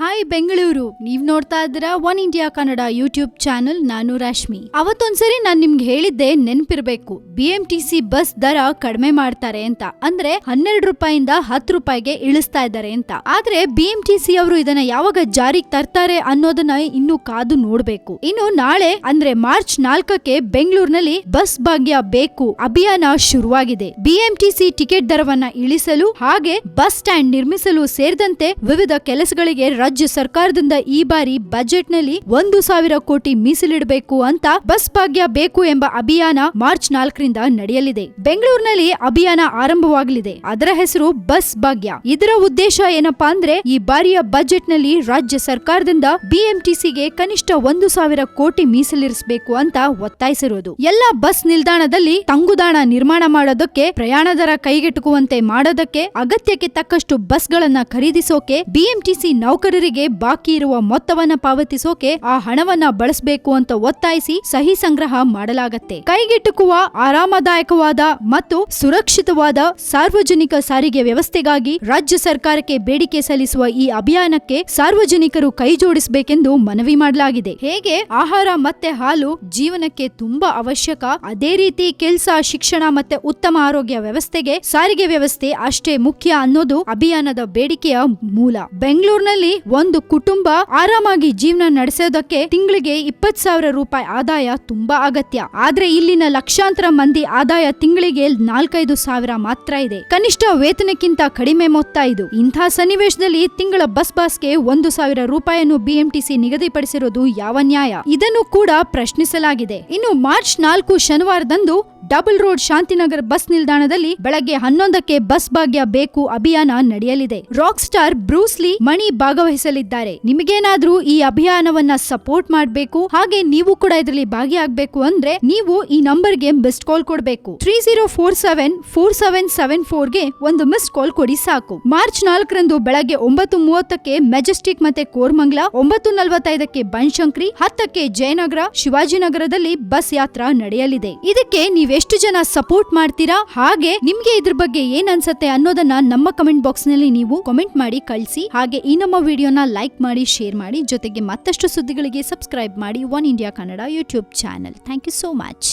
Hi Bengaluru, ನೀವ್ ನೋಡ್ತಾ ಇದ್ದೀರಾ one India Kannada YouTube channel. ನಾನು ರಾಶ್ಮಿ. ಅವತ್ತೊಂದ್ಸರಿ ನಾನ್ ನಿಮ್ಗೆ ಹೇಳಿದ್ದೆ ನೆನ್ಪಿರ್ಬೇಕು, BMTC ಬಸ್ ದರ ಕಡಿಮೆ ಮಾಡ್ತಾರೆ ಅಂತ. ಅಂದ್ರೆ 12 ರೂಪಾಯಿಂದ 10 ರೂಪಾಯಿಗೆ ಇಳಿಸ್ತಾ ಇದ್ದಾರೆ ಅಂತ. ಆದ್ರೆ BMTC ಅವರು ಇದನ್ನ ಯಾವಾಗ ಜಾರಿಗೆ ತರ್ತಾರೆ ಅನ್ನೋದನ್ನ ಇನ್ನು ಕಾದು ನೋಡ್ಬೇಕು. ಇನ್ನು ನಾಳೆ ಅಂದ್ರೆ ಮಾರ್ಚ್ 4ಕ್ಕೆ ಬೆಂಗಳೂರಿನಲ್ಲಿ ಬಸ್ ಭಾಗ್ಯ ಬೇಕು ಅಭಿಯಾನ ಶುರುವಾಗಿದೆ. BMTC ಟಿಕೆಟ್ ದರವನ್ನ ಇಳಿಸಲು ಹಾಗೆ ಬಸ್ ಸ್ಟ್ಯಾಂಡ್ ನಿರ್ಮಿಸಲು ಸೇರಿದಂತೆ ವಿವಿಧ ಕೆಲಸಗಳಿಗೆ ರಾಜ್ಯ ಸರ್ಕಾರದಿಂದ ಈ ಬಾರಿ ಬಜೆಟ್ ನಲ್ಲಿ 1,000 ಕೋಟಿ ಮೀಸಲಿಡಬೇಕು ಅಂತ ಬಸ್ ಭಾಗ್ಯ ಬೇಕು ಎಂಬ ಅಭಿಯಾನ ಮಾರ್ಚ್ 4ರಿಂದ ನಡೆಯಲಿದೆ. ಬೆಂಗಳೂರಿನಲ್ಲಿ ಅಭಿಯಾನ ಆರಂಭವಾಗಲಿದೆ. ಅದರ ಹೆಸರು ಬಸ್ ಭಾಗ್ಯ. ಇದರ ಉದ್ದೇಶ ಏನಪ್ಪಾ ಅಂದ್ರೆ ಈ ಬಾರಿಯ ಬಜೆಟ್ ನಲ್ಲಿ ರಾಜ್ಯ ಸರ್ಕಾರದಿಂದ BMTCಗೆ ಕನಿಷ್ಠ 1,000 ಕೋಟಿ ಮೀಸಲಿರಿಸಬೇಕು ಅಂತ ಒತ್ತಾಯಿಸಿರುವುದು. ಎಲ್ಲ ಬಸ್ ನಿಲ್ದಾಣದಲ್ಲಿ ತಂಗುದಾಣ ನಿರ್ಮಾಣ ಮಾಡೋದಕ್ಕೆ, ಪ್ರಯಾಣ ದರ ಕೈಗೆಟುಕುವಂತೆ ಮಾಡೋದಕ್ಕೆ, ಅಗತ್ಯಕ್ಕೆ ತಕ್ಕಷ್ಟು ಬಸ್ಗಳನ್ನ ಖರೀದಿಸೋಕೆ, BMTC ನೌಕರರಿಗೆ ಬಾಕಿ ಇರುವ ಮೊತ್ತವನ್ನ ಪಾವತಿಸೋಕೆ ಆ ಹಣವನ್ನ ಬಳಸಬೇಕು ಅಂತ ಒತ್ತಾಯಿಸಿ ಸಹಿ ಸಂಗ್ರಹ ಮಾಡಲಾಗತ್ತೆ. ಕೈಗೆಟುಕುವ, ಆರಾಮದಾಯಕವಾದ ಮತ್ತು ಸುರಕ್ಷಿತವಾದ ಸಾರ್ವಜನಿಕ ಸಾರಿಗೆ ವ್ಯವಸ್ಥೆಗಾಗಿ ರಾಜ್ಯ ಸರ್ಕಾರಕ್ಕೆ ಬೇಡಿಕೆ ಸಲ್ಲಿಸುವ ಈ ಅಭಿಯಾನಕ್ಕೆ ಸಾರ್ವಜನಿಕರು ಕೈ ಜೋಡಿಸಬೇಕೆಂದು ಮನವಿ ಮಾಡಲಾಗಿದೆ. ಹೇಗೆ ಆಹಾರ ಮತ್ತೆ ಹಾಲು ಜೀವನಕ್ಕೆ ತುಂಬಾ ಅವಶ್ಯಕ, ಅದೇ ರೀತಿ ಕೆಲಸ, ಶಿಕ್ಷಣ ಮತ್ತೆ ಉತ್ತಮ ಆರೋಗ್ಯ ವ್ಯವಸ್ಥೆಗೆ ಸಾರಿಗೆ ವ್ಯವಸ್ಥೆ ಅಷ್ಟೇ ಮುಖ್ಯ ಅನ್ನೋದು ಅಭಿಯಾನದ ಬೇಡಿಕೆಯ ಮೂಲ. ಬೆಂಗಳೂರಿನಲ್ಲಿ ಒಂದು ಕುಟುಂಬ ಆರಾಮಾಗಿ ಜೀವನ ನಡೆಸೋದಕ್ಕೆ ತಿಂಗಳಿಗೆ 20,000 ರೂಪಾಯಿ ಆದಾಯ ತುಂಬಾ ಅಗತ್ಯ. ಆದ್ರೆ ಇಲ್ಲಿನ ಲಕ್ಷಾಂತರ ಮಂದಿ ಆದಾಯ ತಿಂಗಳಿಗೆ 4-5 ಸಾವಿರ ಮಾತ್ರ ಇದೆ. ಕನಿಷ್ಠ ವೇತನಕ್ಕಿಂತ ಕಡಿಮೆ ಮೊತ್ತ ಇದು. ಇಂಥ ಸನ್ನಿವೇಶದಲ್ಲಿ ತಿಂಗಳ ಬಸ್ಗೆ 1,000 ರೂಪಾಯಿಯನ್ನು BMTC ನಿಗದಿಪಡಿಸಿರೋದು ಯಾವ ನ್ಯಾಯ? ಇದನ್ನು ಕೂಡ ಪ್ರಶ್ನಿಸಲಾಗಿದೆ. ಇನ್ನು ಮಾರ್ಚ್ 4 ಶನಿವಾರದಂದು ಡಬಲ್ ರೋಡ್ ಶಾಂತಿನಗರ್ ಬಸ್ ನಿಲ್ದಾಣದಲ್ಲಿ ಬೆಳಗ್ಗೆ 11ಕ್ಕೆ ಬಸ್ ಭಾಗ್ಯ ಬೇಕು ಅಭಿಯಾನ ನಡೆಯಲಿದೆ. ರಾಕ್ ಸ್ಟಾರ್ ಬ್ರೂಸ್ ಲೀ ಮಣಿ ಭಾಗವಹಿಸಲಿದ್ದಾರೆ. ನಿಮಗೇನಾದ್ರೂ ಈ ಅಭಿಯಾನವನ್ನ ಸಪೋರ್ಟ್ ಮಾಡಬೇಕು, ಹಾಗೆ ನೀವು ಕೂಡ ಇದರಲ್ಲಿ ಭಾಗಿಯಾಗಬೇಕು ಅಂದ್ರೆ ನೀವು ಈ ನಂಬರ್ಗೆ ಮಿಸ್ಡ್ ಕಾಲ್ ಕೊಡಬೇಕು. 30474774ಗೆ ಒಂದು ಮಿಸ್ಡ್ ಕಾಲ್ ಕೊಡಿ ಸಾಕು. ಮಾರ್ಚ್ 4ರಂದು ಬೆಳಗ್ಗೆ 9:30ಕ್ಕೆ ಮೆಜೆಸ್ಟಿಕ್ ಮತ್ತೆ ಕೋರಮಂಗಲ, 9:45ಕ್ಕೆ ಬನಶಂಕರಿ, 10ಕ್ಕೆ ಜಯನಗರ, ಶಿವಾಜಿನಗರದಲ್ಲಿ ಬಸ್ ಯಾತ್ರಾ ನಡೆಯಲಿದೆ. ಇದಕ್ಕೆ ನೀವೆಷ್ಟು ಜನ ಸಪೋರ್ಟ್ ಮಾಡ್ತೀರಾ, ಹಾಗೆ ನಿಮ್ಗೆ ಇದ್ರ ಬಗ್ಗೆ ಏನ್ ಅನ್ಸತ್ತೆ ಅನ್ನೋದನ್ನ ನಮ್ಮ ಕಮೆಂಟ್ ಬಾಕ್ಸ್ ನಲ್ಲಿ ನೀವು ಕಾಮೆಂಟ್ ಮಾಡಿ ಕಳಿಸಿ. ಹಾಗೆ ಈ ನಮ್ಮ ವಿಡಿಯೋನ ಲೈಕ್ ಮಾಡಿ, ಶೇರ್ ಮಾಡಿ, ಜೊತೆಗೆ ಮತ್ತಷ್ಟು ಸುದ್ದಿಗಳಿಗೆ ಸಬ್ಸ್ಕ್ರೈಬ್ ಮಾಡಿ one India Kannada YouTube channel. Thank you so much.